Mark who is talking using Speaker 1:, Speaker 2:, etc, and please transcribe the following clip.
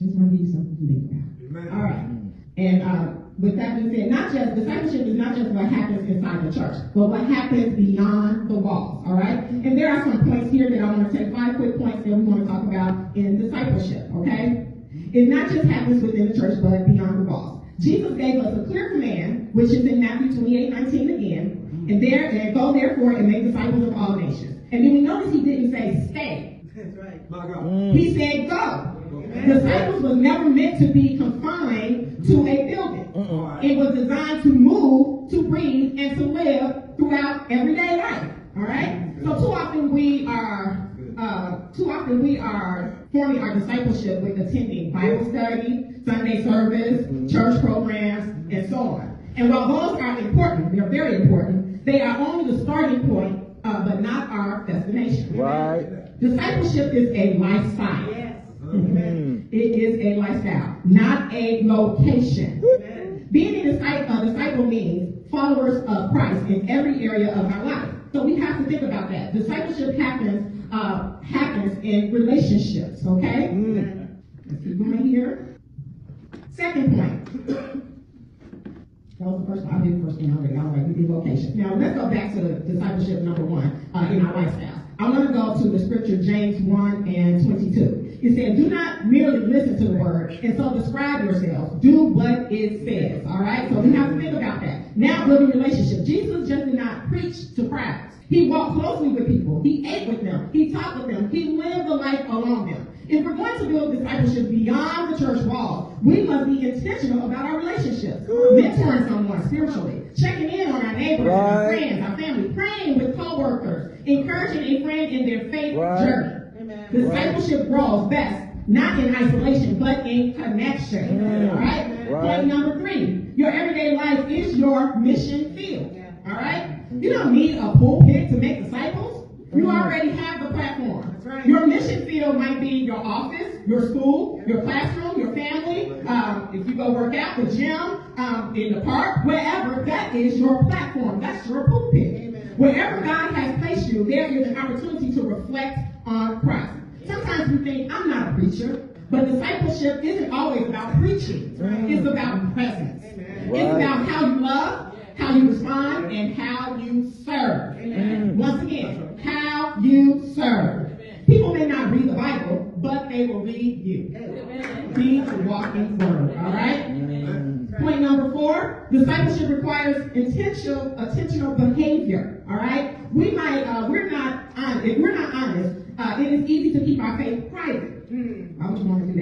Speaker 1: Just want to give you something to think about. Amen. All right. And with that being said, not just discipleship is not just what happens inside the church, but what happens beyond the walls. All right. And there are some points here that I want to take 5 quick points that we want to talk about in discipleship. Okay. It not just happens within the church, but beyond the walls. Jesus gave us a clear command, which is in Matthew 28:19 again, and go therefore and make disciples of all nations. And then we notice he didn't say stay.
Speaker 2: That's right.
Speaker 3: My God.
Speaker 1: He said go. Disciples was never meant to be confined to a building. It was designed to move, to breathe, and to live throughout everyday life. All right. So too often we are forming our discipleship with attending Bible study, Sunday service, church programs, and so on. And while those are important, they're very important, they are only the starting point, but not our destination.
Speaker 4: Right.
Speaker 1: Discipleship is a lifestyle.
Speaker 2: Yes.
Speaker 1: It is a lifestyle, not a location.
Speaker 2: Amen.
Speaker 1: Being a disciple means followers of Christ in every area of our life. So we have to think about that. Discipleship happens in relationships, okay? Let's keep going here. Second point. That was the first one. I did the first one already. All right, we did vocation. Now let's go back to discipleship number 1 in our lifestyle. I want to go to the scripture James 1:22. It said, do not merely listen to the word and so describe yourselves. Do what it says. All right? So we have to think about that. Now building relationship. Jesus just did not preach to crowds. He walked closely with people. He ate with them. He talked with them. He lived the life among them. If we're going to build discipleship beyond the church walls, we must be intentional about our relationships. Mentoring someone spiritually, checking in on our neighbors, our friends, our family, praying with co-workers, encouraging a friend in their faith journey.
Speaker 2: Amen.
Speaker 1: Discipleship grows best, not in isolation, but in connection. All right? Point number 3, your everyday life is your mission field. All right? You don't need a pulpit to make disciples. You already have the platform.
Speaker 2: Right.
Speaker 1: Your mission field might be your office, your school, your classroom, your family. If you go work out, the gym, in the park, wherever, that is your platform. That's your pulpit.
Speaker 2: Amen.
Speaker 1: Wherever God has placed you, there is an opportunity to reflect on Christ. Sometimes we think, I'm not a preacher, but discipleship isn't always about preaching. It's about presence.
Speaker 2: Amen.
Speaker 1: It's about how you love, how you respond, and how you serve.
Speaker 2: Amen.
Speaker 1: Once again, how you serve. People may not read the Bible, but they will read you.
Speaker 2: Amen.
Speaker 1: Be the walking word. All right? Point number 4, discipleship requires intentional behavior. All right? If we're not honest, it is easy to keep our faith private. Why would you want to do that?